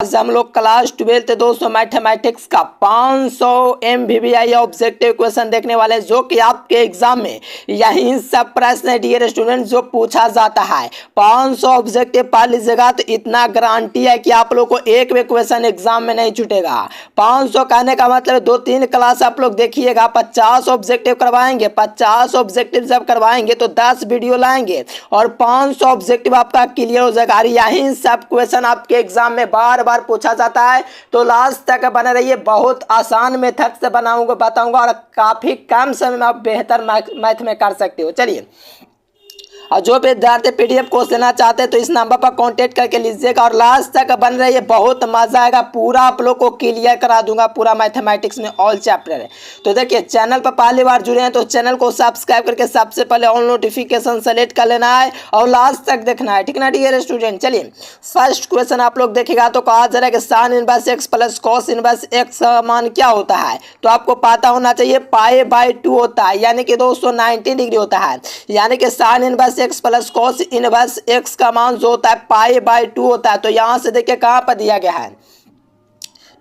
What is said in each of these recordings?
से हम लोग क्लास 12 दोस्तों मैथमेटिक्स का 500 MVBI ऑब्जेक्टिव क्वेश्चन देखने वाले हैं, जो कि आपके एग्जाम में यही सब प्रश्न है डियर स्टूडेंट जो पूछा जाता है। 500 ऑब्जेक्टिव पढ़ लीजिएगा तो इतना गारंटी है कि आप लोग को एक भी क्वेश्चन एग्जाम में नहीं छूटेगा। 500 कहने का मतलब 2-3 क्लास आप लोग देखिएगा, 50 ऑब्जेक्टिव करवाएंगे। 50 ऑब्जेक्टिव जब करवाएंगे तो 10 वीडियो लाएंगे और 500 ऑब्जेक्टिव आपका क्लियर हो जाएगा। यही सब क्वेश्चन आपके एग्जाम में बार बार पूछा जाता है, तो लास्ट तक बने रहिए। बहुत आसान मेथड से बताऊंगा और काफी कम समय में आप बेहतर मैथ में कर सकते हो। चलिए, और जो विद्यार्थी पीडीएफ कोर्स लेना चाहते हैं तो इस नंबर पर कांटेक्ट करके लीजिएगा और लास्ट तक बन रही बहुत मजा आएगा। पूरा आप लोग को क्लियर करा दूंगा, पूरा मैथमेटिक्स में ऑल चैप्टर है। तो देखिए, चैनल पर पहली बार जुड़े हैं तो चैनल को सब्सक्राइब करके सबसे पहले ऑल नोटिफिकेशन सेलेक्ट कर लेना है और लास्ट तक देखना है, ठीक ना डियर स्टूडेंट। चलिए, फर्स्ट क्वेश्चन आप लोग देखेगा तो कहा जा रहा है कि sine inverse x plus cos inverse x का मान क्या होता है। तो आपको पता होना चाहिए π/2 होता है, यानी कि दोस्तों 90 डिग्री होता है। यानी कि sine inverse x plus cos inverse x का मान जो होता है π/2 होता है। तो यहां से देखिए कहां पर दिया गया है,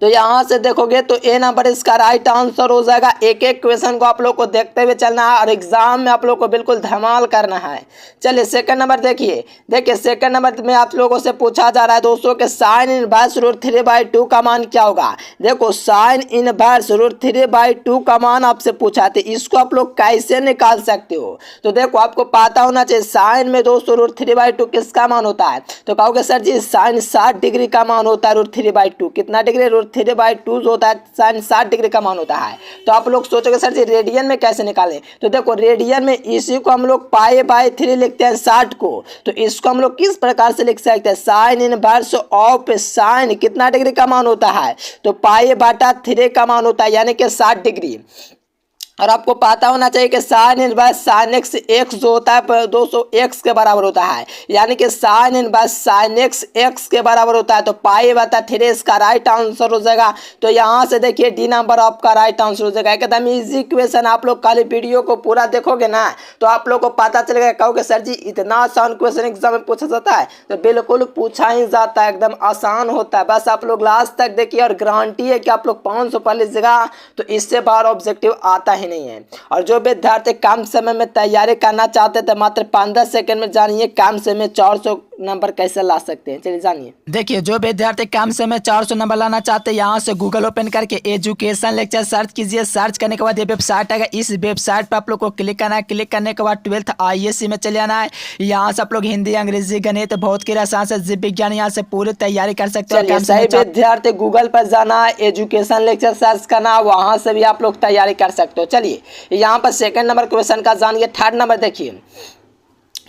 तो यहां से देखोगे तो ए नंबर इसका राइट आंसर हो जाएगा। एक एक क्वेश्चन को आप लोग को देखते हुए चलना है और एग्जाम में आप लोग को बिल्कुल धमाल करना है। चलिए, सेकंड नंबर देखिए सेकंड नंबर में आप लोगों से पूछा जा रहा है दोस्तों कि साइन इनवर्स √3/2 का मान क्या होगा। देखो, साइन इनवर्स √3/2 का मान आपसे पूछा थे, इसको आप लोग कैसे निकाल सकते हो। तो देखो, आपको पता होना चाहिए साइन में दोस्तों √3/2 किसका मान होता है। तो कहोगे सर जी साइन 60 डिग्री का मान होता है √3/2। कितना डिग्री? √3/2 जो होता है साइन 60 डिग्री का मान होता है। तो आप लोग सोचोगे सर जी रेडियन में कैसे निकालें। तो देखो, रेडियन में इसी को हम लोग π/3 लिखते हैं 60 को। तो इसको हम लोग किस प्रकार से लिख सकते हैं, साइन इनवर्स ऑफ साइन कितना डिग्री का मान होता है, तो π/3 का मान होता है, यानी कि 60 डिग्री। और आपको पता होना चाहिए कि sine inverse sine x x जो होता है दोस्तों एक्स के बराबर होता है, यानी कि sine inverse sine x x के बराबर होता है। तो π/3 इसका राइट आंसर हो जाएगा। तो यहाँ से देखिए डी नंबर आपका राइट आंसर हो जाएगा। एकदम इजी क्वेश्चन, आप लोग खाली वीडियो को पूरा देखोगे ना तो आप लोग को पता चलेगा। कहोगे सर जी इतना आसान क्वेश्चन एग्जाम में पूछा जाता है, तो बिल्कुल पूछा ही जाता है, एकदम आसान होता है। बस आप लोग लास्ट तक देखिए और गारंटी है कि आप लोग 500 पढ़ लीजिएगा तो इससे बाहर ऑब्जेक्टिव आता ही नहीं है। और जो विद्यार्थी कम समय में तैयारी करना चाहते थे मात्र 15 सेकंड में जानिए कम समय में 400 नंबर कैसे ला सकते हैं। चलिए जानिए। देखिए, जो विद्यार्थी कम समय में 400 नंबर लाना चाहते हैं यहाँ से गूगल ओपन करके एजुकेशन लेक्चर सर्च कीजिए। सर्च करने के बाद ये वेबसाइट आएगा, इस वेबसाइट पर आप लोग को क्लिक करना है। क्लिक करने के बाद 12th ISC में चले आना है। यहाँ से आप लोग हिंदी, अंग्रेजी, गणित, भौत की रसायन से जीव विज्ञान यहाँ से पूरी तैयारी कर सकते हैं। सही विद्यार्थी गूगल पर जाना है, एजुकेशन लेक्चर सर्च करना, वहां से भी आप लोग तैयारी कर सकते हो। चलिए, यहाँ पर सेकंड नंबर क्वेश्चन का जानिए। थर्ड नंबर देखिए,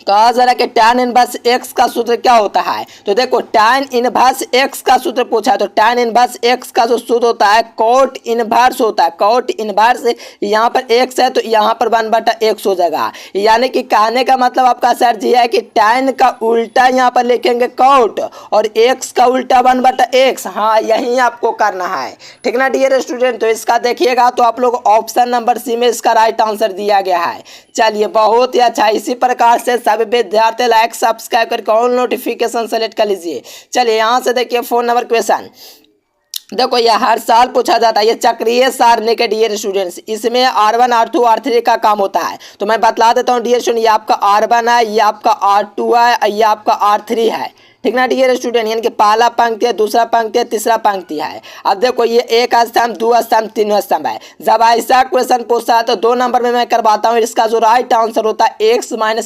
कहा जा रहा है कि tan इनवर्स x का सूत्र क्या होता है। तो देखो, tan इनवर्स x का सूत्र पूछा है, तो tan इनवर्स x का जो सूत्र होता है cot इनवर्स होता है। cot इनवर्स यहाँ पर x है तो यहाँ पर 1/x हो जाएगा। यानी कि कहने का मतलब आपका सर जी है कि tan का उल्टा यहाँ पर लिखेंगे cot और x का उल्टा 1/x। हाँ, यही आपको करना है, ठीक ना डियर स्टूडेंट। तो इसका देखिएगा तो आप लोग ऑप्शन नंबर सी में इसका राइट आंसर दिया गया है। चलिए, बहुत ही अच्छा। इसी प्रकार से सभी विद्यार्थी लाइक सब्सक्राइब करके ऑल नोटिफिकेशन सेलेक्ट कर लीजिए। चलिए, यहाँ से देखिए 4 नंबर क्वेश्चन। देखो, ये हर साल पूछा जाता है, ये चक्रीय सारणी के डियर स्टूडेंट्स, इसमें R1 R2 R3 का काम होता है। तो मैं बतला देता हूँ डियर स्टूडेंट, ये आपका R1 है, ये आपका R2 है, ये आपका R3 है, ठीक ना डियर स्टूडेंट। यानी कि पहला पंक्ति है, दूसरा पंक्ति है, तीसरा पंक्ति है। अब देखो, ये एक स्तंभ, 2 स्तंभ, 3 स्तंभ है। जब ऐसा क्वेश्चन पूछता है तो 2 नंबर में मैं करवाता हूँ। इसका जो राइट आंसर होता है x - y y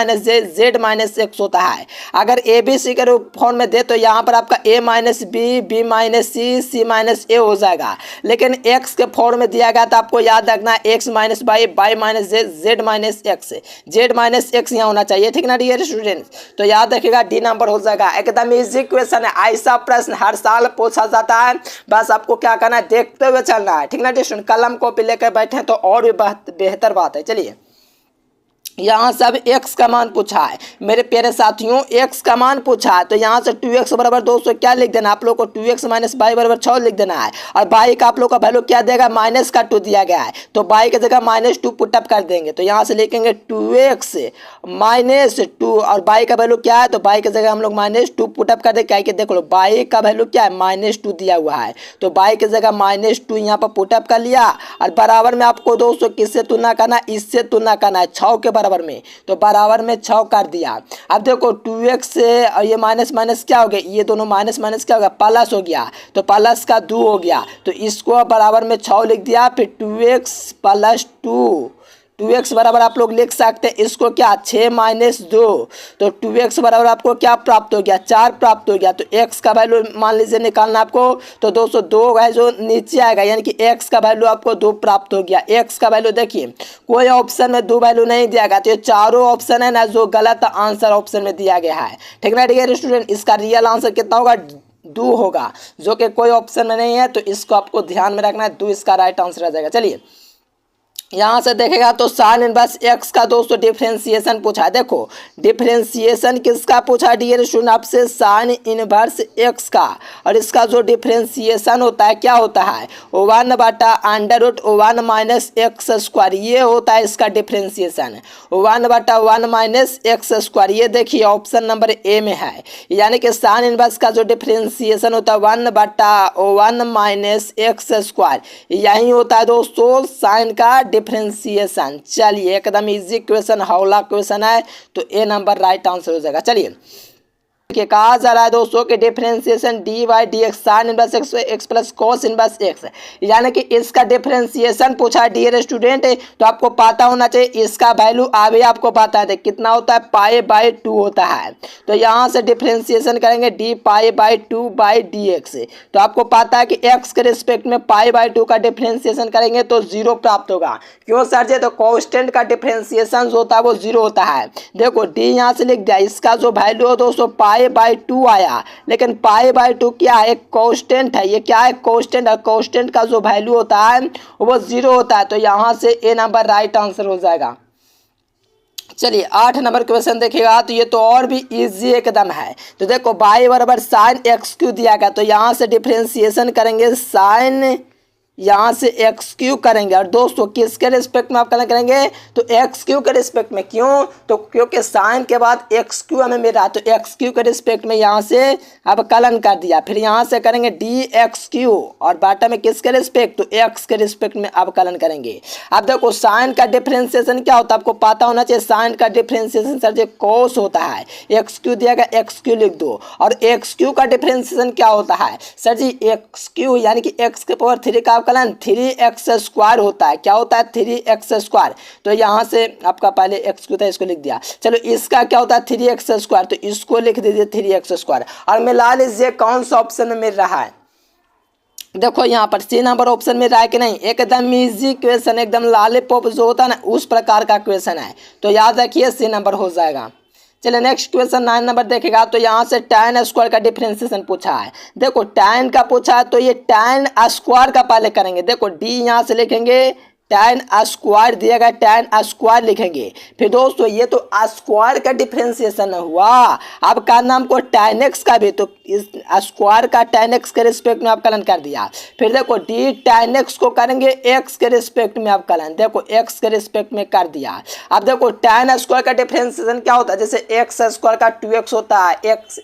- j z - x होता है। अगर ABC के रूप फॉर्म में दे तो यहाँ पर आपका a - b b - c c - a हो जाएगा। लेकिन x के फॉर्म में दिया गया तो आपको याद रखना x - y y - j z - x z - x यहाँ होना चाहिए, ठीक ना डियर स्टूडेंट। तो याद रखिएगा डी नंबर हो जाएगा। एकदम इजी क्वेश्चन है, ऐसा प्रश्न हर साल पूछा जाता है। बस आपको क्या करना है, देखते हुए चलना है, ठीक ना स्टूडेंट। कलम कॉपी लेकर बैठे तो और भी बेहतर बात है। चलिए, यहाँ सब x का मान पूछा है मेरे प्यारे साथियों, x का मान पूछा है। तो यहाँ से 2x बराबर दोस्तों क्या लिख देना आप लोग को, 2x - y बराबर 6 लिख देना है। और y का आप लोग का वैल्यू क्या देगा, -2 दिया गया है, तो y की जगह -2 पुटअप कर देंगे। तो यहाँ से लिखेंगे 2x -2 और बाई का वैल्यू क्या है, तो बाई की जगह हम लोग -2 पुटअप कर दे। क्या है कि देख लो बाई का वैल्यू क्या है, -2 दिया हुआ है, तो बाई की जगह -2 यहाँ पर पुटअप कर लिया। और बराबर में आपको दोस्तों किससे तुलना करना, इससे तुलना करना है 6 के बराबर में, तो बराबर में 6 कर दिया। अब देखो 2x से और ये माइनस माइनस क्या हो गया, ये दोनों माइनस माइनस क्या हो गया, प्लस हो गया, तो प्लस का 2 हो गया, तो इसको बराबर में 6 लिख दिया। फिर 2x + 2, 2x बराबर आप लोग लिख सकते हैं इसको क्या, 6 - 2, तो 2x बराबर आपको क्या प्राप्त हो गया, 4 प्राप्त हो गया। तो x का वैल्यू मान लीजिए निकालना आपको, तो दोस्तों 2 है जो नीचे आएगा, यानी कि x का वैल्यू आपको 2 प्राप्त हो गया। x का वैल्यू देखिए कोई ऑप्शन में 2 वैल्यू नहीं दिया गया, तो ये चारों ऑप्शन है ना जो गलत आंसर ऑप्शन में दिया गया है। ठीक ना डियर स्टूडेंट, इसका रियल आंसर कितना होगा, 2 होगा, जो कि कोई ऑप्शन में नहीं है, तो इसको आपको ध्यान में रखना है, 2 इसका राइट आंसर आ जाएगा। चलिए यहाँ से देखेगा तो साइन इनवर्स एक्स का दोस्तों डिफरेंशिएशन पूछा है। देखो डिफरेंशिएशन किसका पूछा डियर स्टूडेंट आपसे, साइन इनवर्स एक्स का, और इसका जो डिफरेंशिएशन होता है क्या होता है, 1/√1 - x², ये होता है इसका डिफरेंशिएशन, 1/1 - x²। ये देखिए ऑप्शन नंबर ए में है, यानी कि साइन इनवर्स का जो डिफरेंशिएशन होता है 1/1 - x², यही होता है दोस्तों साइन का डिफरेंशिएशन। चलिए एकदम इजी क्वेश्चन, हौला क्वेश्चन है, तो ए नंबर राइट आंसर हो जाएगा। चलिए कहा जा रहा है दोस्तों कि differentiation dy/dx sine inverse x plus cos inverse x, यानी कि इसका डिफरेंशिएशन पूछा डियर स्टूडेंट, तो आपको पता होना चाहिए इसका वैल्यू अभी आपको पता है कितना होता है, π/2 होता है। तो यहाँ से डिफरेंशिएशन करेंगे dπ/2/dx, तो आपको पता है कि x के रिस्पेक्ट में π/2 का डिफरेंशिएशन करेंगे तो 0 प्राप्त होगा। क्यों सर जी, तो कांस्टेंट का डिफरेंशिएशन होता है वो 0 होता है। देखो d यहाँ से लिख दिया, इसका जो वैल्यू है दोस्तों π/2 आया, लेकिन π/2 क्या है, एक कांस्टेंट है, ये क्या है कांस्टेंट, और कांस्टेंट का जो वैल्यू होता है वो 0 होता है, तो यहाँ से ए नंबर राइट आंसर हो जाएगा। चलिए 8 नंबर क्वेश्चन देखिएगा, तो ये तो और भी इजी एकदम है। तो देखो y बराबर साइन x³ दिया गया, तो यहाँ से डिफरेंशिएशन करेंगे साइन, यहाँ से x³ करेंगे, और दोस्तों किसके रिस्पेक्ट में आप करेंगे, तो x³ के रिस्पेक्ट में। क्यों, तो क्योंकि साइन के बाद x³ हमें मिल रहा है, तो x³ के रिस्पेक्ट में यहाँ से अब कलन कर दिया। फिर यहाँ से करेंगे dx³, और बाटा में किसके रिस्पेक्ट, तो x के रिस्पेक्ट में अब कलन करेंगे। अब देखो साइन का डिफरेंशिएशन क्या होता है, आपको पता होना चाहिए, साइन का डिफरेंशिएशन सर जी कॉस होता है, x³ दिया गया x³ लिख दो, और x³ का डिफरेंशिएशन क्या होता है सर जी, x³ यानी कि x के पावर 3 का कलन 3x² होता है। क्या होता है, 3x², तो यहाँ से आपका पहले x³ था इसको लिख दिया। चलो इसका क्या होता है 3x², तो इसको लिख दीजिए 3x², और मिला लीजिए कौन सा ऑप्शन में मिल रहा है। देखो यहाँ पर सी नंबर ऑप्शन में रहा है कि नहीं, एकदम इजी क्वेश्चन, एकदम लॉलीपॉप जो होता है ना उस प्रकार का क्वेश्चन है, तो याद रखिए सी नंबर हो जाएगा। चलिए नेक्स्ट क्वेश्चन 9 नंबर देखेगा, तो यहाँ से tan स्क्वायर का डिफरेंशिएशन पूछा है। देखो tan का पूछा है, तो ये tan स्क्वायर का पहले करेंगे। देखो d यहाँ से लिखेंगे, tan स्क्वायर दिया गया, tan स्क्वायर लिखेंगे। फिर दोस्तों ये तो स्क्वायर का डिफरेंशिएशन हुआ, अब करना हमको tan x का भी, तो इस स्क्वायर का tan x के रिस्पेक्ट में आप कलन कर दिया। फिर देखो d tan x को करेंगे x के रिस्पेक्ट में आप कलन, देखो x के रिस्पेक्ट में कर दिया। अब देखो tan स्क्वायर का डिफरेंशिएशन क्या होता है, जैसे x स्क्वायर का 2x होता है,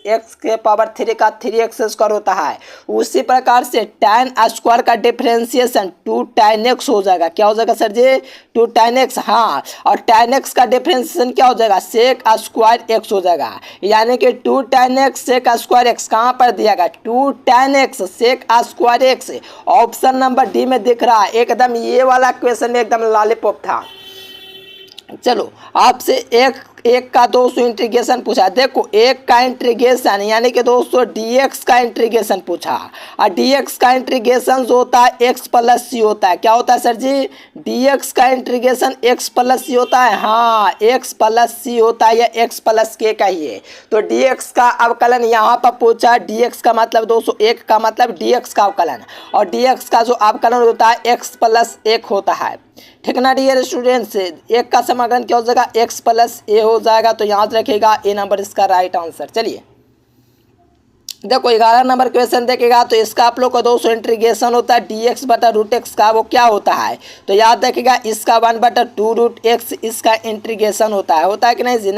x के पावर 3 का 3x² होता है, उसी प्रकार से tan स्क्वायर का डिफरेंशिएशन 2 tan x हो जाएगा। क्या हो जाएगा सर जी, 2 tan x, हाँ, और tan x का डिफरेंशिएशन क्या हो जाएगा, sec स्क्वायर x हो जाएगा, यानी कि 2 tan x sec square x कहाँ पर दिया गया, 2 tan x sec square x, option number D में दिख रहा है। एकदम ये वाला क्वेश्चन एकदम लॉलीपॉप था। चलो आपसे एक का दोस्तों इंटीग्रेशन पूछा। देखो एक का इंटीग्रेशन यानी कि दोस्तों dx का इंटीग्रेशन पूछा, और dx का इंटीग्रेशन जो होता है x प्लस c होता है। क्या होता है सर जी, dx का इंटीग्रेशन x प्लस c होता है, हाँ x प्लस c होता है, या x प्लस k का ही है। तो dx का अवकलन यहाँ पर पूछा, dx का मतलब दोस्तों एक का मतलब dx का अवकलन, और dx का जो अवकलन होता है x प्लस 1 होता है। ठीक ना डियर स्टूडेंट्स, एक का समाकलन क्या हो जाएगा, x प्लस a हो जाएगा, तो याद रखिएगा ए नंबर इसका राइट आंसर। चलिए देखो 11 नंबर क्वेश्चन देखेगा तो इसका आप लोग का दोस्तों इंटीग्रेशन होता है dx बटा रूट एक्स का, वो क्या होता है तो याद रखिएगा इसका 1/2 रूट एक्स इसका इंटीग्रेशन होता है कि नहीं जी?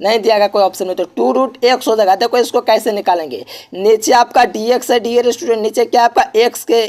नहीं दिया गया कोई ऑप्शन में, तो 2 रूट एक्स हो जाएगा। देखो इसको कैसे निकालेंगे, नीचे आपका dx है डियर स्टूडेंट, नीचे क्या आपका x के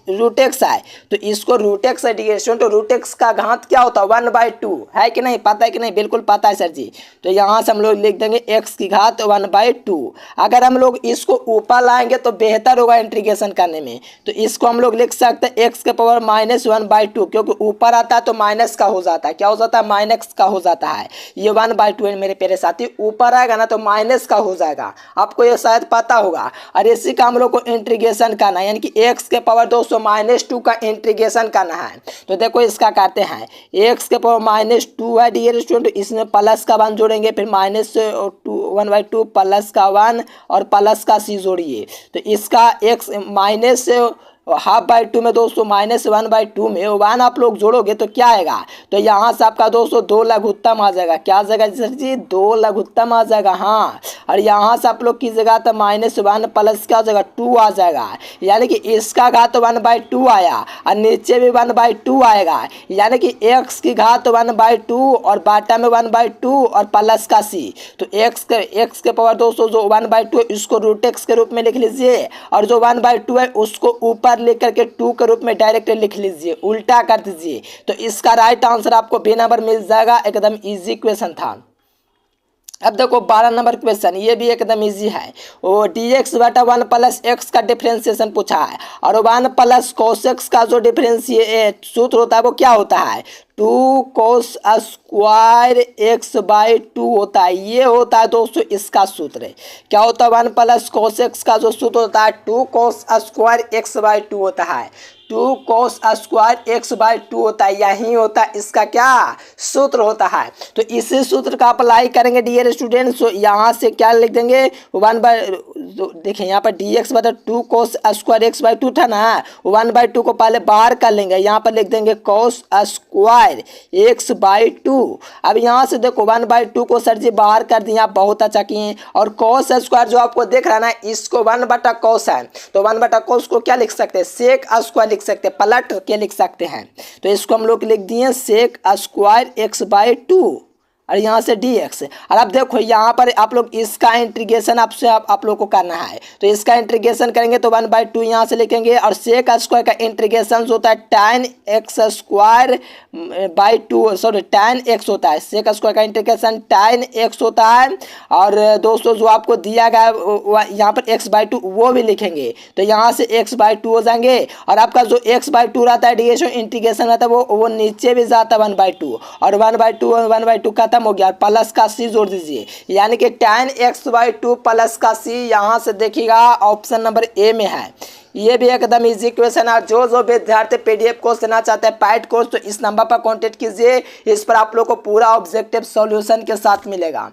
रूट एक्स है, तो इसको रूट एक्स है डियर स्टूडेंट, तो रूट एक्स का घात क्या होता है 1/2 है कि नहीं, पता है कि नहीं, बिल्कुल पता है सर जी। तो यहाँ से हम लोग लिख देंगे x की घात 1/2। अगर हम लोग इसको ऊपर लाएंगे तो बेहतर होगा इंटीग्रेशन करने में, तो इसको हम लोग लिख सकते हैं x के पावर -1/2, क्योंकि ऊपर आता है तो माइनस का हो जाता है, क्या हो जाता है माइनस का हो जाता है। ये 1/2 है मेरे प्यारे साथी, ऊपर आएगा ना तो माइनस का हो जाएगा, आपको ये शायद पता होगा। और इसी का हम लोग को इंटीग्रेशन करना है, यानी कि x के पावर दोस्तों -2 का इंटीग्रेशन करना है। तो देखो इसका करते हैं, x के पावर -2 है डियर स्टूडेंट, इसमें प्लस का 1 जोड़ेंगे, फिर -1/2 प्लस का 1 और प्लस का c जोड़िए, तो इसका x माइनस ½ में दोस्तों -1/2 में 1 आप लोग जोड़ोगे तो क्या आएगा, तो यहाँ से आपका दोस्तों 2 लघुत्तम आ जाएगा, क्या आ जाएगा सर जी 2 लघुत्तम आ जाएगा। हाँ, और यहाँ से आप लोग की जगह तो -1 प्लस क्या हो जाएगा 2 आ जाएगा, यानी कि इसका घात 1/2 आया और नीचे भी 1/2 आएगा, यानी कि x की घात 1/2 और बाटा में 1/2 और प्लस का c, तो x के पावर दोस्तों जो 1/2 इसको रूट एक्स के रूप में लिख लीजिए, और जो 1/2 है उसको ऊपर लेकर के 2 के रूप में डायरेक्ट लिख लीजिए, उल्टा कर दीजिए, तो इसका राइट आंसर आपको बी नंबर मिल जाएगा। एकदम इजी क्वेश्चन था। अब देखो 12 नंबर क्वेश्चन, ये भी एकदम इजी है, वो dx बटा 1 प्लस एक्स का डिफरेंशिएशन पूछा है, और 1 प्लस कोस एक्स का जो सूत्र होता है वो क्या होता है 2 कोस स्क्वायर x/2 होता है। ये होता है दोस्तों इसका सूत्र, क्या होता है 1 प्लस कोस एक्स का जो सूत्र होता है 2 कोस स्क्वायर x/2 होता है, 2 कोस स्क्वायर x/2 होता है, यही होता है इसका क्या सूत्र होता है। तो इसी सूत्र का अप्लाई करेंगे डियर स्टूडेंट्स, तो यहाँ से क्या लिख देंगे 1/, देखिए यहाँ पर dx बटा 2 कोस स्क्वायर x/2 था ना, 1/2 को पहले बाहर कर लेंगे, यहाँ पर लिख देंगे कोस स्क्वायर x/2। अब यहाँ से देखो 1/2 को सर जी बाहर कर दिया, बहुत अच्छा किए, और कोस स्क्वायर जो आपको देख रहा है ना इसको 1/cos है, तो 1/cos को क्या लिख सकते हैं सेक स्क्वायर लिख सकते हैं, पलट के लिख सकते हैं, तो इसको हम लोग लिख दिए सेक स्क्वायर x/2 और यहाँ से dx। और अब देखो यहाँ पर आप लोग इसका इंटीग्रेशन आप लोग को करना है, तो इसका इंटीग्रेशन करेंगे तो 1/2 यहाँ से लिखेंगे, और सेक स्क्वायर का इंटीग्रेशन होता है tan x² sorry tan x होता है, सेक स्क्वायर का इंटीग्रेशन tan x होता है। और दोस्तों जो आपको दिया गया यहाँ पर x/2 वो भी लिखेंगे, तो यहाँ से x/2 हो जाएंगे, और आपका जो x/2 रहता है डीएस इंटीग्रेशन रहता है वो नीचे भी जाता है 1/2, और 1/2 खत्म हो गया, प्लस का c जोड़ दीजिए, यानी कि tan x/2 प्लस का c यहाँ से देखिएगा ऑप्शन नंबर ए में है। ये भी एकदम इजी क्वेश्चन है। जो विद्यार्थी पीडीएफ कोर्स लेना चाहते हैं पैड कोर्स, तो इस नंबर पर कांटेक्ट कीजिए, इस पर आप लोग को पूरा ऑब्जेक्टिव सॉल्यूशन के साथ मिलेगा।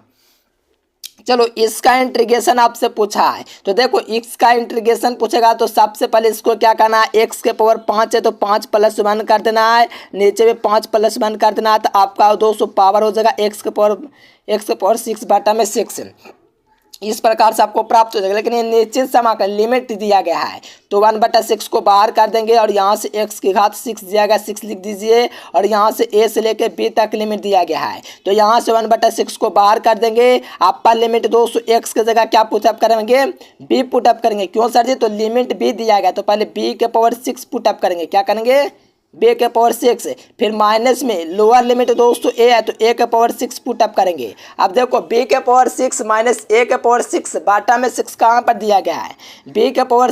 चलो इसका इंटीग्रेशन आपसे पूछा है, तो देखो x का इंटीग्रेशन पूछेगा तो सबसे पहले इसको क्या करना है, x के पावर 5 है तो 5 + 1 कर देना है, नीचे में 5 + 1 कर देना है, तो आपका दोस्तों पावर हो जाएगा x के पावर 6 बटा में 6, इस प्रकार से आपको प्राप्त हो जाएगा। लेकिन ये निश्चित समाकलन लिमिट दिया गया है, तो 1/6 को बाहर कर देंगे, और यहाँ से x की घात 6 दिया गया 6 लिख दीजिए, और यहाँ से a से लेकर b तक लिमिट दिया गया है, तो यहाँ से 1/6 को बाहर कर देंगे। अपर लिमिट दोस्तों x की जगह क्या पुटअप करेंगे b पुटअप करेंगे, क्यों सर जी, तो लिमिट b दिया गया, तो पहले b के पावर 6 पुटअप करेंगे, क्या करेंगे b के पावर 6, फिर माइनस में लोअर लिमिट दोस्तों a है तो a के पावर 6 पुटअप करेंगे। अब देखो b के पावर 6 माइनस a के पावर 6 बाटा में 6 कहाँ पर दिया गया है, b के पावर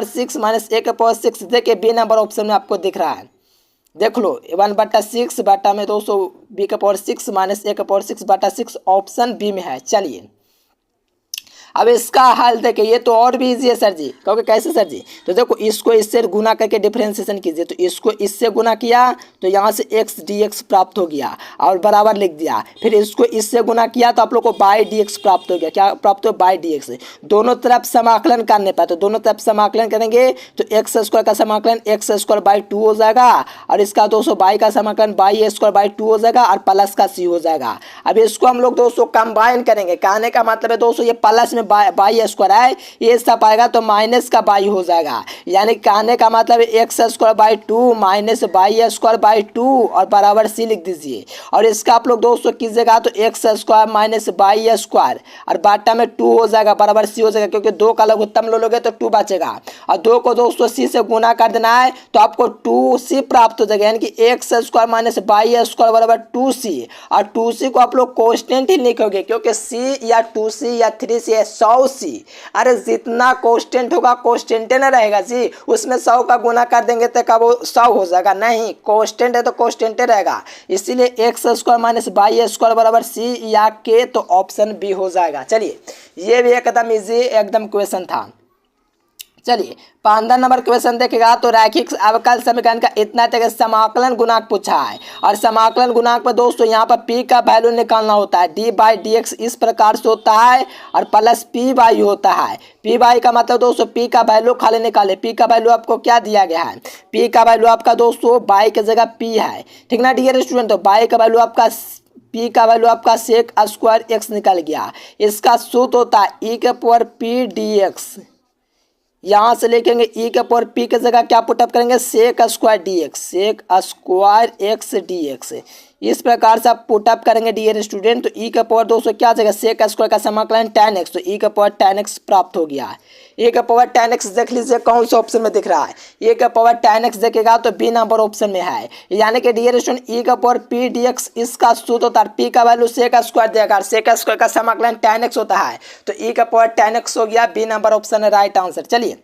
6 माइनस a के पावर 6, देखिए b नंबर ऑप्शन में आपको दिख रहा है, देख लो 1/6 बाटा में दोस्तों b के पावर 6 माइनस a के पावर 6 बाटा 6 ऑप्शन बी में है। चलिए अब इसका हल देखिए, ये तो और भी इजी है सर जी, क्योंकि कैसे सर जी, तो देखो इसको इससे गुना करके डिफरेंशिएशन कीजिए, तो इसको इससे गुना किया तो यहाँ से x dx प्राप्त हो गया और बराबर लिख दिया, फिर इसको इससे गुना किया तो आप लोग को बाई dx प्राप्त हो गया, क्या प्राप्त हो बाई dx, दोनों तरफ समाकलन करने पर, तो दोनों तरफ समाकलन करेंगे तो x² का समाकलन x²/2 हो जाएगा, और इसका दोस्तों बाई का समाकलन बाई a²/2 हो जाएगा, और प्लस का c हो जाएगा। अब इसको हम लोग दोस्तों कंबाइन करेंगे, कहने का मतलब है दोस्तों ये प्लस में स्टूडेंट बाई स्क्वायर है, ये सब आएगा तो माइनस का बाई हो जाएगा, यानी कहने का मतलब x square by two minus by square by two और बराबर सी लिख दीजिए। और इसका आप लोग दोस्तों कीजिएगा तो x square minus by square और बाटा में टू हो जाएगा, बराबर सी हो जाएगा, क्योंकि दो का लघुत्तम लोगे तो टू बचेगा और दो को दोस्तों सी से गुना कर देना है तो आपको टू सी प्राप्त हो जाएगा, यानी कि x square minus by square बराबर टू सी। और टू सी को आप लोग कांस्टेंट ही लिखोगे, क्योंकि सी या टू सी या थ्री सी है 100 सी, अरे जितना कांस्टेंट होगा कांस्टेंट ना रहेगा जी, उसमें 100 का गुना कर देंगे तो कब वो 100 हो जाएगा, नहीं कांस्टेंट है तो कांस्टेंट रहेगा। इसीलिए x square minus by square बराबर सी या के, तो ऑप्शन बी हो जाएगा। चलिए ये भी एकदम इजी एकदम क्वेश्चन था। चलिए 15 नंबर क्वेश्चन देखेगा तो रैखिक अवकल समीकरण का इतना तक समाकलन गुणांक पूछा है और समाकलन गुणांक पर दोस्तों यहाँ पर p का वैल्यू निकालना होता है, d बाई डी एक्स इस प्रकार से होता है और प्लस p बाई होता है। p बाई का मतलब दोस्तों p का वैल्यू खाली निकाले, p का वैल्यू आपको क्या दिया गया है, p का वैल्यू आपका दोस्तों बाई की जगह p है, ठीक ना डियर स्टूडेंट। तो बाई का वैल्यू आपका p का वैल्यू आपका सेक स्क्वायर एक्स निकल गया, इसका सूत्र होता है e के पावर p dx, यहाँ से लिखेंगे e के पावर p की जगह क्या पुटअप करेंगे sec square d x, sec square x d x, इस प्रकार से आप पुटअप करेंगे डियर स्टूडेंट। तो e का पावर दोस्तों क्या आ जाएगा सेक स्क्वायर का समाकलन tan x, तो e का पावर tan x प्राप्त हो गया। e का पावर tan x देख लीजिए कौन सा ऑप्शन में दिख रहा है, e का पावर tan x देखेगा तो बी नंबर ऑप्शन में है, यानी कि डियर स्टूडेंट e का पावर p dx इसका सूत्र होता है, p का वैल्यू सेक स्क्वायर देगा, सेक स्क्वायर का समाकलन tan x होता है, तो e का पावर tan x हो गया, बी नंबर ऑप्शन है राइट आंसर। चलिए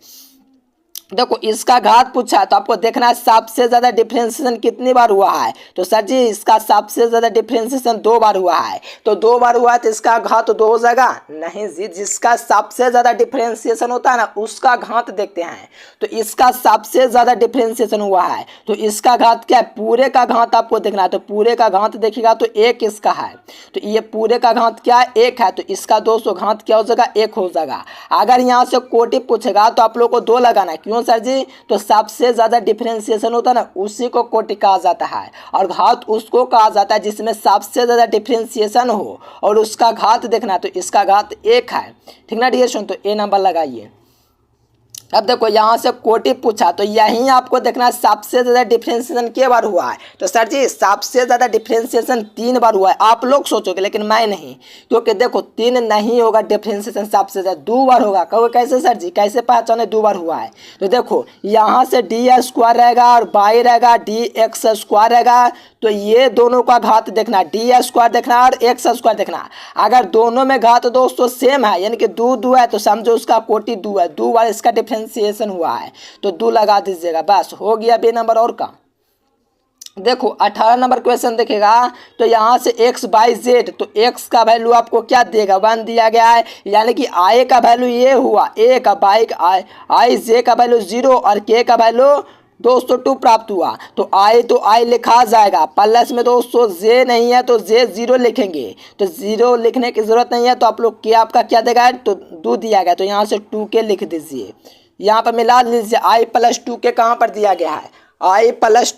देखो इसका घात पूछा है तो आपको देखना है सबसे ज्यादा डिफरेंशिएशन कितनी बार हुआ है, तो सर जी इसका सबसे ज्यादा डिफरेंशिएशन 2 बार हुआ है, तो 2 बार हुआ है तो इसका घात तो 2 हो जाएगा, नहीं जी जिसका सबसे ज्यादा डिफरेंशिएशन होता है ना उसका घात देखते हैं। तो इसका सबसे ज्यादा डिफरेंशिएशन हुआ है तो इसका घात क्या है, पूरे का घात आपको देखना है, तो पूरे का घात देखिएगा तो 1 इसका है, तो ये पूरे का घात क्या 1 है, तो इसका 200 घात क्या हो जाएगा 1 हो जाएगा। अगर यहाँ से कोटि पूछेगा तो आप लोग को 2 लगाना है, क्यों सर जी, तो सबसे ज्यादा डिफरेंशिएशन होता है ना उसी को कोटि कहा जाता है और घात उसको कहा जाता है जिसमें सबसे ज्यादा डिफरेंशिएशन हो और उसका घात देखना है, तो इसका घात 1 है, ठीक ना डियर स्टूडेंट, तो ए नंबर लगाइए। अब देखो यहाँ से कोटि पूछा तो यही आपको देखना है सबसे ज्यादा डिफरेंशिएशन के बार हुआ है, तो सर जी सबसे ज्यादा डिफरेंशिएशन 3 बार हुआ है। आप लोग सोचोगे लेकिन मैं नहीं, क्योंकि देखो 3 नहीं होगा डिफरेंशिएशन सबसे ज्यादा 2 बार होगा। कहोगे कैसे सर जी, कैसे पहचाने 2 बार हुआ है, तो देखो यहाँ से डी स्क्वायर रहेगा और बाई रहेगा डी एक्स स्क्वायर रहेगा, तो ये दोनों का घात देखना, डी स्क्वायर देखना और एक्स स्क्वायर देखना। अगर दोनों में घात दोस्तों सेम है यानी कि 2 2 है तो समझो उसका कोटि 2 है, 2 बार इसका डिफरेंशिएशन हुआ है, तो 2 लगा दीजिएगा, बस हो गया बी नंबर। और का देखो 18 नंबर क्वेश्चन देखेगा तो यहाँ से x बाई जेड, तो x का वैल्यू आपको क्या देगा 1 दिया गया है, यानी कि i का वैल्यू ये हुआ a का, बाई i j का वैल्यू 0 और k का वैल्यू दोस्तों 2 प्राप्त हुआ, तो i तो i लिखा जाएगा, प्लस में दोस्तों j नहीं है तो j 0 लिखेंगे, तो 0 लिखने की जरूरत नहीं है, तो आप लोग k आपका क्या देगा तो 2 दिया गया, तो यहाँ से 2k लिख दीजिए, यहाँ पर मिला लीजिए i प्लस 2k कहाँ पर दिया गया है, i प्लस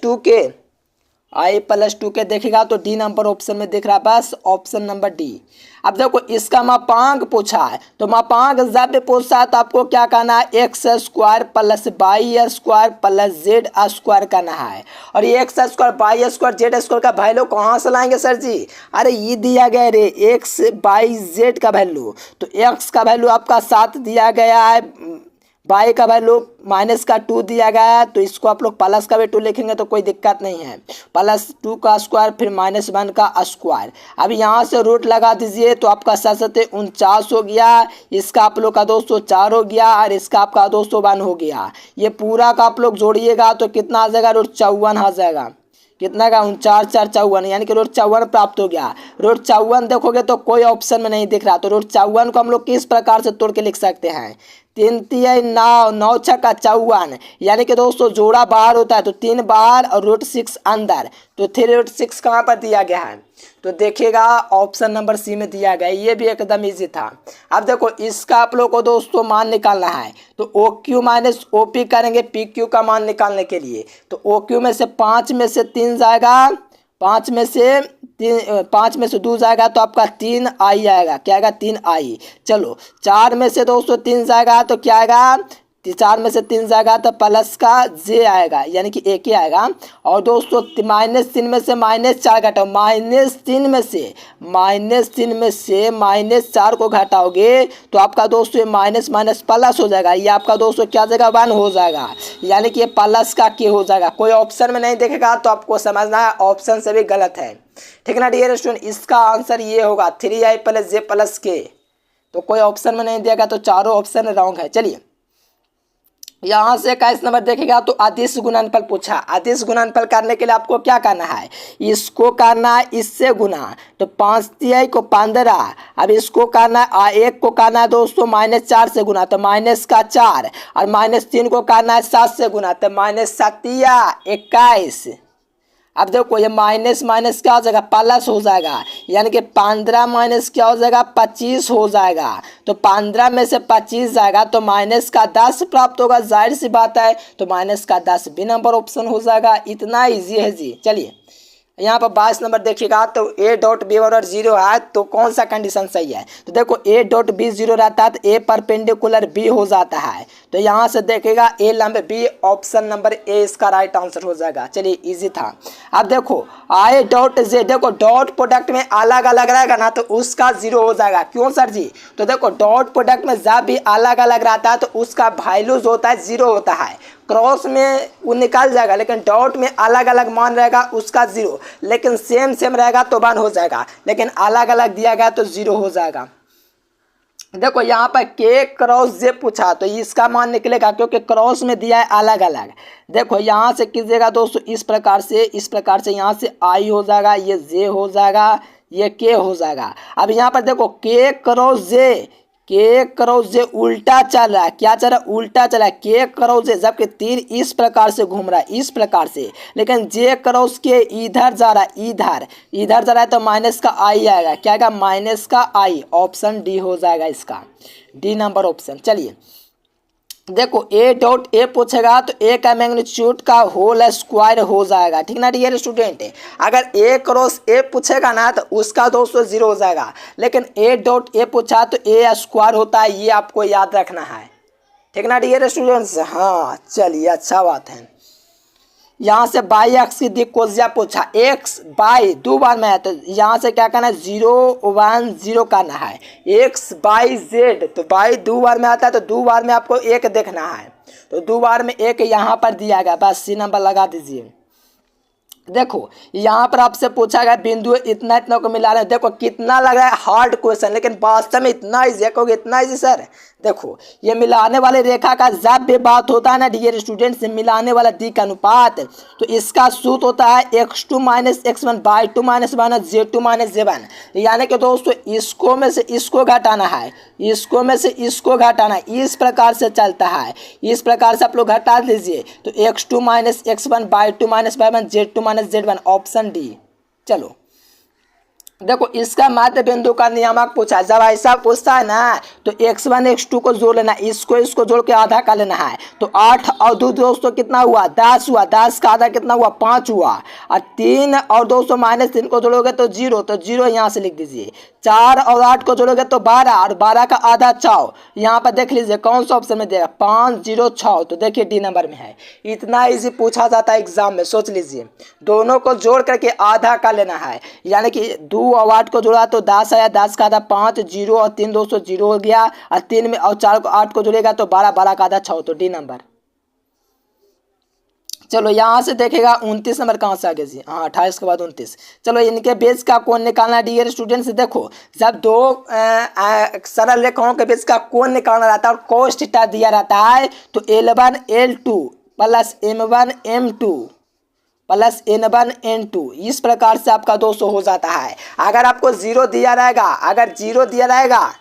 2k देखेगा तो डी नंबर ऑप्शन में दिख रहा है, बस ऑप्शन नंबर डी। अब देखो इसका मापांक पूछा है, तो मापांक जब पूछा है तो आपको क्या करना है x square plus by square plus Z square करना है, और ये x square by square Z square का वैल्यू कहाँ से लाएंगे सर जी, अरे ये दिया गया रे एक्स बाई जेड का वैल्यू, तो एक्स का वैल्यू आपका 7 दिया गया है, बाई का वैल्यू माइनस का 2 दिया गया है, तो इसको आप लोग प्लस का भी 2 लिखेंगे तो कोई दिक्कत नहीं है, प्लस 2 का स्क्वायर फिर माइनस 1 का स्क्वायर। अब यहाँ से रूट लगा दीजिए तो आपका 7 हो गया, इसका आप लोग का दोस्तों 4 हो गया और इसका आपका दोस्तों 1 हो गया। ये पूरा का आप लोग जोड़िएगा तो कितना आ जाएगा, रूट 54 आ जाएगा, कितना का 49 4 54, यानी कि रूट 54 प्राप्त हो गया। रूट 54 देखोगे तो कोई ऑप्शन में नहीं दिख रहा, तो रूट 54 को हम लोग किस प्रकार से तोड़ के लिख सकते हैं, 3 3 9 9 6 का 54, यानी कि दोस्तों जोड़ा बाहर होता है तो 3 बाहर और रूट 6 अंदर, तो 3 रूट 6 कहाँ पर दिया गया है, तो देखिएगा ऑप्शन नंबर सी में दिया गया, ये भी एकदम इजी था। अब देखो इसका आप लोग को दोस्तों मान निकालना है, तो O Q minus O P करेंगे पी क्यू का मान निकालने के लिए, तो ओ क्यू में से 5 में से 3 जाएगा, 5 में से 5 में से 2 जाएगा तो आपका 3i आएगा। क्या आएगा? 3i। चलो 4 में से दोस्तों 3 जाएगा तो क्या आएगा? 4 में से 3 जाएगा तो प्लस का j आएगा, यानी कि एक ही आएगा। और दोस्तों -3 में से -4 घटाओ, -3 में से -4 को घटाओगे तो आपका दोस्तों ये माइनस माइनस प्लस हो जाएगा। ये आपका दोस्तों क्या जाएगा? 1 हो जाएगा, यानी कि ये प्लस का के हो जाएगा। कोई ऑप्शन में नहीं देखेगा तो आपको समझना है ऑप्शन से भी गलत है, ठीक है ना डियर स्टूडेंट। इसका आंसर ये होगा 3i + j + k। तो कोई ऑप्शन में नहीं देगा तो चारों ऑप्शन रॉन्ग है। चलिए यहाँ से 21 नंबर देखेगा तो अदिश गुणनफल पूछा। अदिश गुणनफल करने के लिए आपको क्या करना है? इसको करना है इससे गुना, तो 5 तिहाई को 15। अब इसको करना है 1 को करना है दोस्तों -4 से गुना, तो -4, और -3 को करना है 7 से गुना, तो -7 × 21। अब देखो ये माइनस माइनस क्या हो जाएगा? प्लस हो जाएगा, यानी कि 15 माइनस क्या हो जाएगा? 25 हो जाएगा। तो 15 में से 25 जाएगा तो माइनस का 10 प्राप्त होगा, जाहिर सी बात है। तो माइनस का 10 बी नंबर ऑप्शन हो जाएगा। इतना इजी है जी। चलिए यहाँ पर 22 नंबर देखिएगा तो a.b बराबर 0 है तो कौन सा कंडीशन सही है? तो देखो a.b 0 रहता है तो a परपेंडिकुलर b हो जाता है। तो यहाँ से देखेगा a लंब b, ऑप्शन नंबर ए इसका राइट आंसर हो जाएगा। चलिए इजी था। अब देखो i.j, देखो डॉट प्रोडक्ट में अलग अलग रहेगा ना तो उसका 0 हो जाएगा। क्यों सर जी? तो देखो डॉट प्रोडक्ट में जब भी अलग अलग रहता है तो उसका वैल्यू जो होता है 0 होता है। क्रॉस में वो निकल जाएगा, लेकिन डॉट में अलग अलग मान रहेगा उसका 0, लेकिन सेम रहेगा तो 1 हो जाएगा, लेकिन अलग अलग दिया गया तो 0 हो जाएगा। देखो यहाँ पर k क्रॉस j पूछा तो इसका मान निकलेगा, क्योंकि क्रॉस में दिया है अलग अलग। देखो यहाँ से कीजिएगा दोस्तों इस प्रकार से यहाँ से i हो जाएगा, ये j हो जाएगा, ये k हो जाएगा। अब यहाँ पर देखो k क्रॉस j उल्टा चल रहा है। क्या चल रहा है? उल्टा चल रहा है। k क्रॉस j, जबकि तीर इस प्रकार से घूम रहा है, इस प्रकार से, लेकिन j क्रॉस k इधर जा रहा है, इधर जा रहा है तो माइनस का i आएगा। क्या आएगा? माइनस का i। ऑप्शन डी हो जाएगा इसका, डी नंबर ऑप्शन। चलिए देखो a.a पूछेगा तो a का मैग्नीट्यूड का होल स्क्वायर हो जाएगा, ठीक ना डियर स्टूडेंट। अगर a क्रॉस a पूछेगा ना तो उसका दोस्तों 0 हो जाएगा, लेकिन a.a पूछा तो a स्क्वायर होता है, ये आपको याद रखना है, ठीक ना डियर स्टूडेंट्स। हाँ चलिए अच्छा बात है। यहाँ से बाई एक्स की दिक्कोजिया पूछा, x बाई 2 बार में है तो यहाँ से क्या करना है? 0 1 0 करना है। x बाई z, तो बाई 2 बार में आता है तो 2 बार में आपको 1 देखना है, तो 2 बार में 1 यहाँ पर दिया गया, बस सी नंबर लगा दीजिए। देखो यहाँ पर आपसे पूछा गया बिंदु इतना इतना को मिला रहे हैं। देखो कितना लग रहा है हार्ड क्वेश्चन, लेकिन वास्तव में इतना इजी है। कहोगे इतना इजी सर? देखो ये मिलाने वाले रेखा का जब भी बात होता है ना डियर स्टूडेंट से, मिलाने वाला दिक अनुपात, तो इसका सूत्र होता है x2 - x1 by 2 - minus j2 - j1। यानी कि दोस्तों इसको में से इसको घटाना है, इसको में से इसको घटाना है, इस प्रकार से चलता है। इस प्रकार से आप लोग घटा लीजिए तो x2 - x1 by 2 - y1 j2 - z1, option D. चलो देखो इसका मध्य बिंदु का नियामक पूछा। जब ऐसा पूछता है ना तो x1 x2 को जोड़ लेना, इसको जोड़ के आधा कर लेना है। तो 8 और 2 दोस्तों कितना हुआ? 10 हुआ। 10 का आधा कितना हुआ? 5 हुआ। और 3 और दोस्तों -3 को जोड़ोगे तो 0, तो 0 यहाँ से लिख दीजिए। 4 और 8 को जोड़ोगे तो 12, और 12 का आधा 6। यहाँ पर देख लीजिए कौन सा ऑप्शन में देगा? 5 0 6, तो देखिए डी नंबर में है। इतना इजी पूछा जाता है एग्जाम में, सोच लीजिए। दोनों को जोड़ करके आधा कर लेना है, यानी कि 2 और 8 को जोड़ा तो 10 आया, 10 का आधा 5, 0 और 3 दोस्तों 0 हो गया, और 3 में और 4 को 8 को जोड़ेगा तो 12, 12 का आधा 6, तो डी नंबर। चलो यहाँ से देखेगा 29 नंबर कहाँ से आगे जी? हाँ 28 के बाद 29। चलो इनके बेस का कोण निकालना है डियर स्टूडेंट्स। देखो जब दो सरल रेखाओं के बेस का कोण निकालना रहता है और cos थीटा दिया रहता है तो L1 L2 plus M1 M2 plus N1 N2, इस प्रकार से आपका दोस्तों हो जाता है। अगर आपको 0 दिया रहेगा, अगर 0 दिया रहेगा,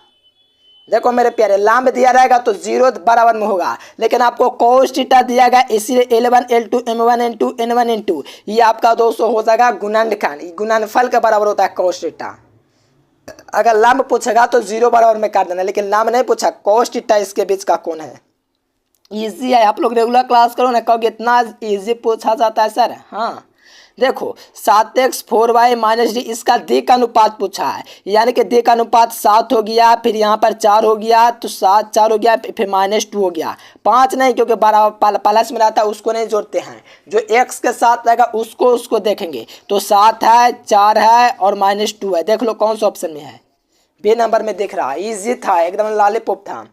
देखो मेरे प्यारे लांब दिया रहेगा तो 0 बराबर में होगा, लेकिन आपको cos थीटा दिया गया इसीलिए L1 L2 M1 N2 N1 N2, ये आपका दोस्तों हो जाएगा गुणनखंड, गुणनफल के बराबर होता है cos थीटा। अगर लांब पूछेगा तो 0 बराबर में कर देना, लेकिन लांब नहीं पूछा, cos थीटा इसके बीच का कोण है। इजी है, आप लोग रेगुलर क्लास करो ना, कहोगे इतना इजी पूछा जाता है सर। हाँ देखो 7x 4y माइनस डी, इसका दी का अनुपात पूछा है, यानी कि दी का अनुपात 7 हो गया, फिर यहाँ पर 4 हो गया, तो 7 4 हो गया, फिर -2 हो गया, 5 नहीं क्योंकि प्लस में रहता है उसको नहीं जोड़ते हैं, जो x के साथ रहेगा उसको देखेंगे। तो 7 है, 4 है और -2 है। देख लो कौन सा ऑप्शन में है, बी नंबर में दिख रहा है। इजी था, एकदम लॉलीपॉप था।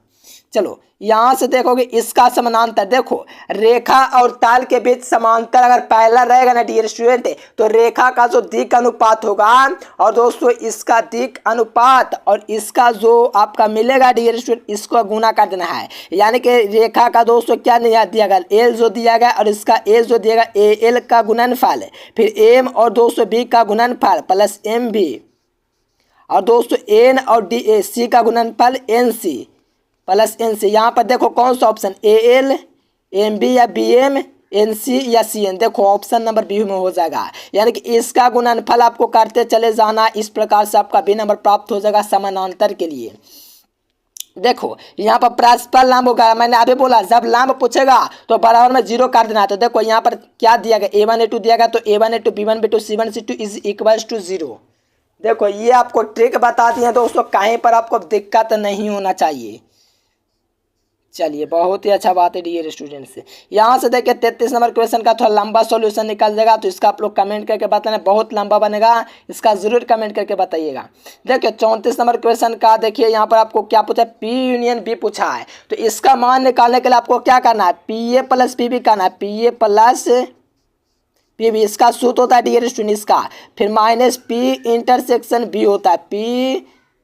चलो यहाँ से देखोगे इसका समानांतर, देखो रेखा और ताल के बीच समांतर अगर पहला रहेगा ना डियर स्टूडेंट, तो रेखा का जो दिक अनुपात होगा और दोस्तों इसका दिक अनुपात और इसका जो आपका मिलेगा डियर स्टूडेंट, इसको गुना कर देना है। यानी कि रेखा का दोस्तों क्या नहीं दिया गया, एल जो दिया गया और इसका ए जो दिया गया, ए एल का गुणनफल, फिर एम और दोस्तों बी का गुणनफल प्लस एम बी, और दोस्तों एन और डी ए सी का गुणनफल N C plus N C. यहाँ पर देखो कौन सा option, A L M B या बी एम एन सी या सी एन, देखो ऑप्शन नंबर बी में हो जाएगा। यानी कि इसका गुणनफल आपको करते चले जाना, इस प्रकार से आपका बी नंबर प्राप्त हो जाएगा समानांतर के लिए। देखो यहाँ पर परस्पर लंब होगा, मैंने अभी बोला जब लंब पूछेगा तो बराबर में 0 कर देना है। तो देखो यहाँ पर क्या दिया गया, A1 A2 दिया गया, तो A1 A2 B1 B2 C1 C2 is equals to 0। देखो ये आपको ट्रिक बता दी है दोस्तों, कहीं पर आपको दिक्कत नहीं होना चाहिए। चलिए बहुत ही अच्छा बात है डियर स्टूडेंट्स। यहाँ से देखिए 33 नंबर क्वेश्चन का थोड़ा लंबा सॉल्यूशन निकल जाएगा, तो इसका आप लोग कमेंट करके बताना, बहुत लंबा बनेगा, इसका जरूर कमेंट करके बताइएगा। देखिए 34 नंबर क्वेश्चन का देखिए यहाँ पर आपको क्या पूछा है, P यूनियन B पूछा है, तो इसका मान निकालने के लिए आपको क्या करना है, PA प्लस PB करना है, PA प्लस PB, इसका सूत्र होता है डियर स्टूडेंट इसका, फिर माइनस P इंटरसेक्शन B होता है, P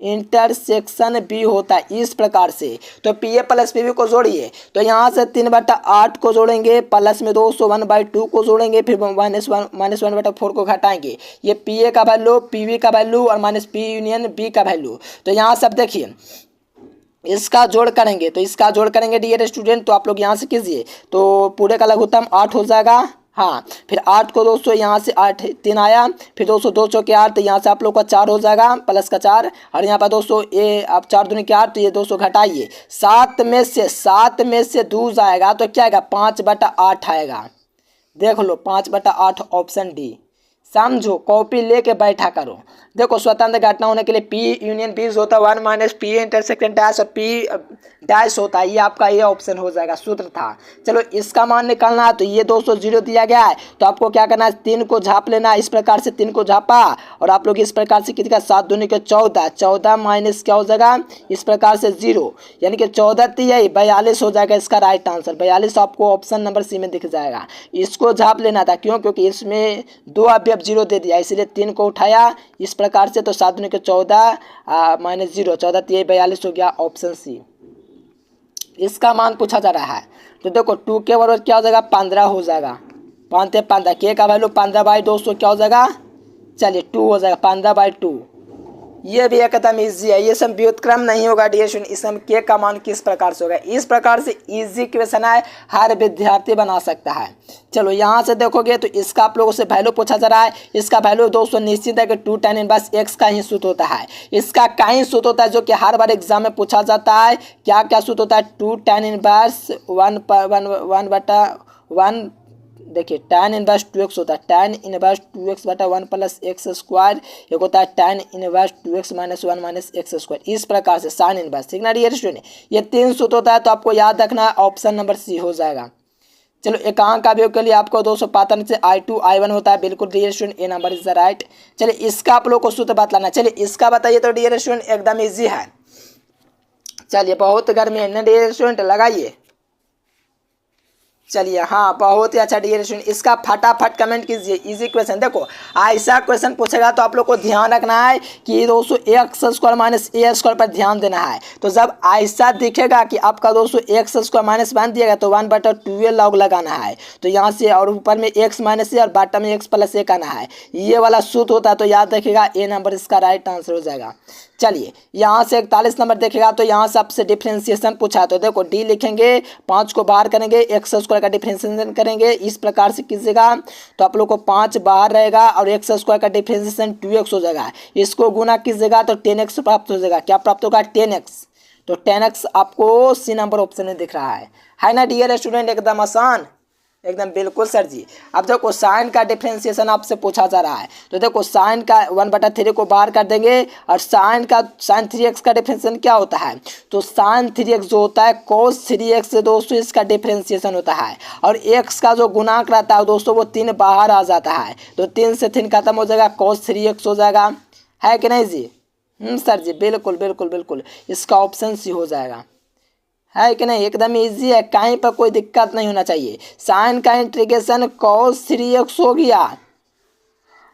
इंटरसेक्शन बी होता है, इस प्रकार से। तो P A plus P B को जोड़िए, तो यहाँ से 3/8 को जोड़ेंगे, प्लस में 1/2 को जोड़ेंगे, फिर -1/4 को घटाएंगे। ये पी ए का वैल्यू, पी बी का वैल्यू और माइनस पी यूनियन बी का वैल्यू। तो यहाँ सब देखिए इसका जोड़ करेंगे, तो इसका जोड़ करेंगे डियर स्टूडेंट, तो आप लोग यहाँ से कीजिए, तो पूरे का लघुत्तम 8 हो जाएगा। हाँ, फिर 8 को दोस्तों यहाँ से 8 3 आया, फिर दोस्तों 2 चौके 8, तो यहाँ से आप लोग का 4 हो जाएगा, प्लस का 4, और यहाँ पर दोस्तों ये आप 4 दूनी के 8, तो ये दोस्तों घटाइए, 7 में से 2 जाएगा तो क्या आएगा, 5/8 आएगा। देख लो 5/8 ऑप्शन डी, समझो कॉपी लेके बैठा करो। देखो स्वतंत्र घटना होने के लिए पी यूनियन बी होता है 1 माइनस पी इंटरसेक्शन डैश और पी डैश होता है, ये आपका ये ऑप्शन हो जाएगा, सूत्र था। चलो इसका मान निकालना है, तो ये 200 दिया गया है, तो आपको क्या करना है, 3 को झाप लेना है, इस प्रकार से 3 को झापा, और आप लोग इस प्रकार से कितना 7 दूनी के 14, 14 माइनस क्या हो जाएगा, इस प्रकार से 0, यानी कि 14 42 हो जाएगा इसका राइट आंसर। 42 आपको ऑप्शन नंबर सी में दिख जाएगा। इसको झाप लेना था, क्यों, क्योंकि इसमें 2 अवयव 0 दे दिया, इसलिए 3 को उठाया इस प्रकार से, तो 7 दूनी के 14 माइनस 0, 14 42 हो गया ऑप्शन सी। इसका मान पूछा जा रहा है, तो देखो 2 के बराबर क्या हो जाएगा, 15 हो जाएगा, 15 के का वैल्यू 15/200 क्या हो जाएगा, चलिए 2 हो जाएगा, 15/2। ये भी एकदम इजी है, ये सब व्युत्क्रम नहीं होगा डियर स्टूडेंट, इसमें के का मान किस प्रकार से होगा, इस प्रकार से इजी क्वेश्चन है, हर विद्यार्थी बना सकता है। चलो यहाँ से देखोगे तो इसका आप लोगों से वैल्यू पूछा जा रहा है, इसका वैल्यू दोस्तों निश्चित है कि 2 tan इनवर्स x का ही सूत्र होता है, इसका कहीं सूत्र होता है जो कि हर बार एग्जाम में पूछा जाता है। क्या क्या सूत्र होता है, 2 tan इनवर्स 1/1 देखिए tan इनवर्स 2x होता है, tan inverse 2x/1 plus x square, एक होता है tan inverse 2x - 1 minus x square, इस प्रकार से sin इनवर्स, ठीक ना डियर स्टूडेंट, ये 3 सूत्र होता है, तो आपको याद रखना है, ऑप्शन नंबर सी हो जाएगा। चलो एकांक अवयव के लिए आपको 200 पातन से I2 I1 होता है, बिल्कुल dear student, A number is the right. चलिए इसका आप लोग को सूत्र बतलाना, चलिए इसका बताइए, तो डियर स्टूडेंट एकदम ईजी है। चलिए बहुत गर्मी है ना डियर स्टूडेंट, लगाइए। चलिए हाँ बहुत ही अच्छा डियर स्टूडेंट, इसका फटाफट कमेंट कीजिए, इजी क्वेश्चन। देखो ऐसा क्वेश्चन पूछेगा तो आप लोग को ध्यान रखना है कि दोस्तों एक्स स्क्वायर माइनस ए स्क्वायर पर ध्यान देना है। तो जब ऐसा दिखेगा कि आपका दोस्तों एक्स स्क्वायर माइनस 1 दिएगा तो 1/2 लॉग लगाना है, तो यहाँ से, और ऊपर में एक्स माइनस ए और बॉटम में एक्स प्लस ए करना है, ये वाला सूत्र होता है, तो याद रखिएगा ए नंबर इसका राइट आंसर हो जाएगा। चलिए यहाँ से 41 नंबर देखेगा, तो यहाँ से आपसे डिफ्रेंसिएशन पूछा है, तो देखो डी लिखेंगे, 5 को बाहर करेंगे, एक्स स्क्वायर का डिफ्रेंसिएशन करेंगे, इस प्रकार से कीजिएगा, तो आप लोग को 5 बाहर रहेगा और एक्स स्क्वायर का डिफ्रेंसिएशन 2x हो जाएगा, इसको गुना कीजिएगा तो 10x प्राप्त हो जाएगा। क्या प्राप्त होगा, 10x, तो 10x आपको सी नंबर ऑप्शन में दिख रहा है ना डियर स्टूडेंट, एकदम आसान। एकदम बिल्कुल सर जी। अब देखो साइन का डिफरेंशिएशन आपसे पूछा जा रहा है, तो देखो साइन का 1/3 को बाहर कर देंगे और साइन 3x का डिफरेंशिएशन क्या होता है, तो साइन 3x जो होता है cos 3x से दोस्तों इसका डिफरेंशिएशन होता है, और x का जो गुणांक रहता है दोस्तों वो 3 बाहर आ जाता है, तो 3 से 3 खत्म हो जाएगा, cos 3x हो जाएगा, है कि नहीं जी? सर जी बिल्कुल बिल्कुल बिल्कुल, इसका ऑप्शन सी हो जाएगा, है कि नहीं? एकदम इजी है, कहीं पर कोई दिक्कत नहीं होना चाहिए। साइन का इंटीग्रेशन cos 3x हो गया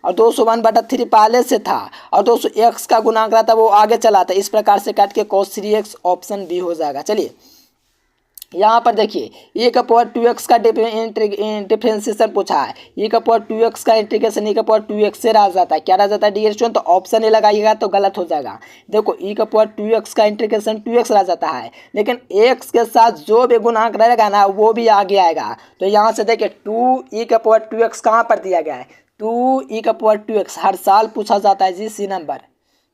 और 201/3 पहले से था, और 200 x का गुणांक रहता वो आगे चला था, इस प्रकार से काट के cos 3x ऑप्शन बी हो जाएगा। चलिए यहाँ पर देखिए e का पावर 2x का डिफरेंशिएशन पूछा है, e का पावर 2x का इंटीग्रेशन e का पावर 2x से रह जाता है, क्या रह जाता है डियर स्टूडेंट, तो ऑप्शन ए लगाइएगा तो गलत हो जाएगा। देखो e का पावर 2x का इंटीग्रेशन 2x रह जाता है, लेकिन x के साथ जो भी गुणांक रहेगा ना वो भी आगे आएगा, तो यहाँ से देखिए 2e का पावर 2x कहाँ पर दिया गया है, 2e का पावर 2x हर साल पूछा जाता है जी, सी नंबर।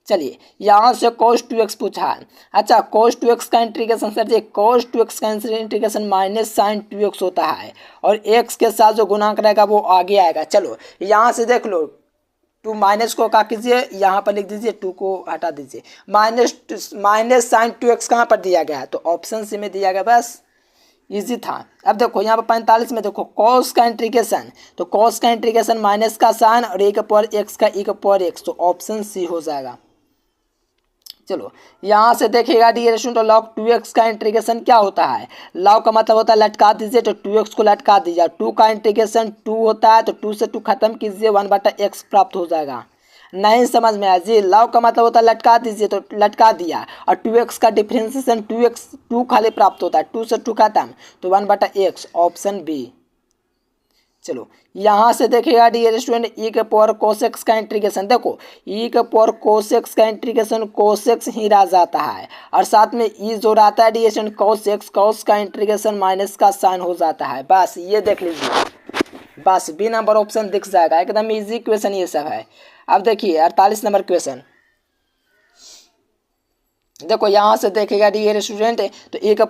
चलिए यहाँ से cos 2x पूछा है, अच्छा cos 2x का इंटीग्रेशन सर जी, cos 2x का इंटीग्रेशन माइनस साइन 2x होता है, और x के साथ जो गुणांक रहेगा वो आगे आएगा। चलो यहाँ से देख लो, 2 माइनस को क्या कीजिए, यहाँ पर लिख दीजिए, 2 को हटा दीजिए, माइनस साइन 2x कहाँ पर दिया गया है, तो ऑप्शन सी में दिया गया, बस इजी था। अब देखो यहाँ पर 45 में देखो cos का इंटीग्रेशन, तो cos का इंटीग्रेशन माइनस का साइन और e का पावर x का e का पावर x, तो ऑप्शन सी हो जाएगा। चलो यहाँ से देखिएगा डियर स्टूडेंट, तो log 2x का इंटीग्रेशन क्या होता है, log का मतलब होता है लटका दीजिए, तो 2x को लटका दीजिए, 2 का इंटीग्रेशन 2 होता है, तो 2 से 2 खत्म कीजिए, 1/x प्राप्त हो जाएगा। नहीं समझ में आया जी, log का मतलब होता है लटका दीजिए, तो लटका दिया, और 2x का डिफरेंशिएशन 2 खाली प्राप्त होता है, 2 से 2 खत्म, तो 1/x ऑप्शन बी। चलो यहाँ से देखिएगा डियर स्टूडेंट, e के पावर cos x का इंटीग्रेशन, देखो e के पावर cos x का इंटीग्रेशन cos x ही रह जाता है, और साथ में e जो रहता है dear student cos x, cos का इंटीग्रेशन माइनस का साइन हो जाता है, बस ये देख लीजिए, बस बी नंबर ऑप्शन दिख जाएगा, एकदम इजी क्वेश्चन ये सब है। अब देखिए 48 नंबर क्वेश्चन, देखो यहाँ से देखेगा डियर स्टूडेंट, तो a का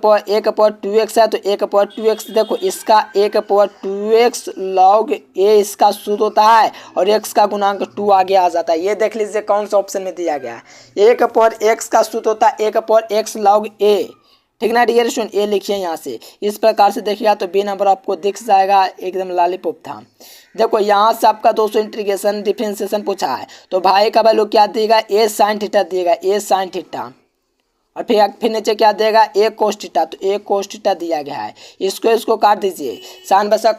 पावर 2x है, तो a का पावर 2x देखो इसका a का पावर 2x log a इसका सूत्र होता है, और x का गुणांक 2 आगे आ जाता है, ये देख लीजिए कौन सा ऑप्शन में दिया गया है, a का पावर x का सूत्र होता है a का पावर x log a, ठीक ना डियर स्टूडेंट, ए लिखिए यहाँ से, इस प्रकार से देखिएगा तो बी नंबर आपको दिख जाएगा, एकदम लॉलीपॉप था। देखो यहाँ से आपका 200 इंटीग्रेशन डिफरेंशिएशन पूछा है, तो भाई का वैल्यू क्या दिएगा, ए साइन थीटा दिएगा, ए साइन थीटा, और फिर नीचे क्या देगा, ए कोस थीटा, तो ए कोस थीटा दिया गया है, इसको काट दीजिए, साइन बसा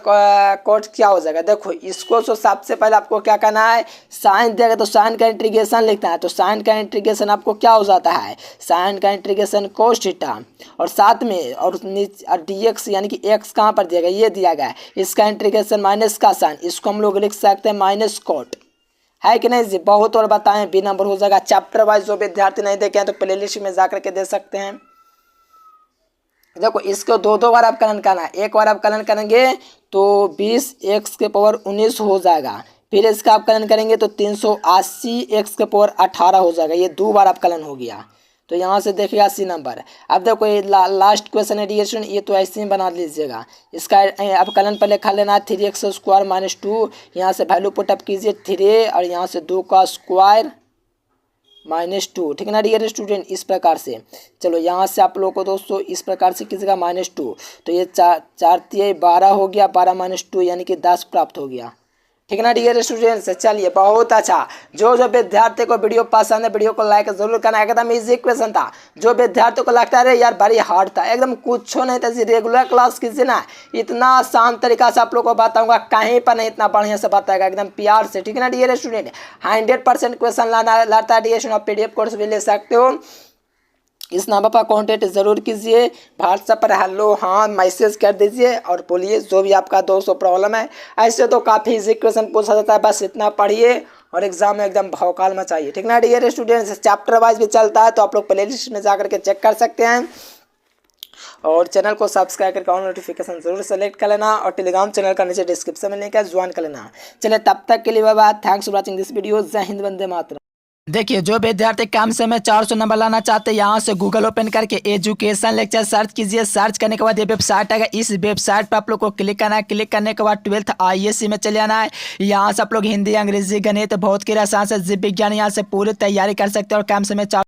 कोट क्या हो जाएगा, देखो इसको तो सबसे पहले आपको क्या करना है, साइन देगा तो साइन का इंटीग्रेशन लिखना है, तो साइन का इंटीग्रेशन आपको क्या हो जाता है, साइन का इंटीग्रेशन कोस थीटा, और साथ में और dx यानी कि x कहाँ पर दिया गया, ये दिया गया है, इसका इंटीग्रेशन माइनस का साइन, इसको हम लोग लिख सकते हैं माइनस कोट, है कि नहीं जी, बहुत और बताएं, बी नंबर हो जाएगा। चैप्टर वाइज जो विद्यार्थी नहीं देखे हैं तो प्लेलिस्ट में जाकर के दे सकते हैं। देखो इसको 2 बार आप कलन करना है, एक बार आप कलन करेंगे तो 20x के पावर 19 हो जाएगा, फिर इसका आप कलन करेंगे तो 380x के पावर 18 हो जाएगा, ये 2 बार आप कलन हो गया, तो यहाँ से देखिएगा सी नंबर। अब देखो ये लास्ट क्वेश्चन है डियर स्टूडेंट, ये तो ऐसे ही बना लीजिएगा, इसका अब कलन पर लिखा लेना है 3x² - 2, यहाँ से वैल्यू पुटअप कीजिए 3 और यहाँ से 2 का स्क्वायर -2, ठीक है ना डियर स्टूडेंट, इस प्रकार से। चलो यहाँ से आप लोगों को दोस्तों इस प्रकार से कीजिएगा -2, तो ये 4 × 12 हो गया, 12 - 2 यानी कि 10 प्राप्त हो गया, ठीक है ना डियर स्टूडेंट्स। चलिए बहुत अच्छा, जो विद्यार्थी को वीडियो पसंद है वीडियो को लाइक जरूर करना, एकदम इजी क्वेश्चन था, जो विद्यार्थी को लगता है यार बड़ी हार्ड था, एकदम कुछ नहीं था, रेगुलर क्लास कीजिए ना, इतना आसान तरीका से आप लोग को बताऊंगा, कहीं पर नहीं इतना बढ़िया से बताएगा, एकदम प्यार से, ठीक है ना डियर स्टूडेंट। 100% क्वेश्चन लाता है डियर स्टूडेंट, आप PDF कोर्स भी ले सकते हो, इस नंबर पर कॉन्टेक्ट ज़रूर कीजिए, व्हाट्सएप पर हेलो हाँ मैसेज कर दीजिए और बोलिए जो भी आपका दोस्तों प्रॉब्लम है। ऐसे तो काफ़ी इजी क्वेश्चन पूछा जाता है, बस इतना पढ़िए और एग्जाम में एकदम भौकाल मचाइए, ठीक ना डियर स्टूडेंट्स। चैप्टर वाइज भी चलता है तो आप लोग प्लेलिस्ट में जा करके चेक कर सकते हैं, और चैनल को सब्सक्राइब करके ऑन नोटिफिकेशन जरूर सेलेक्ट कर लेना, और टेलीग्राम चैनल का नीचे डिस्क्रिप्शन में लिंक है, ज्वाइन कर लेना। चलिए तब तक के लिए bye bye, thanks for watching this video, जय हिंद, वंदे मातरम। देखिए, जो विद्यार्थी कम समय में 400 नंबर लाना चाहते हैं, यहाँ से गूगल ओपन करके एजुकेशन लेक्चर सर्च कीजिए। सर्च करने के बाद ये वेबसाइट आएगा। इस वेबसाइट पर आप लोग को क्लिक करना है। क्लिक करने के बाद 12th ISC में चले जाना है। यहाँ से आप लोग हिंदी, अंग्रेजी, गणित, भौतिकी, रसायन से जीव विज्ञान यहाँ से पूरी तैयारी कर सकते हैं और कम समय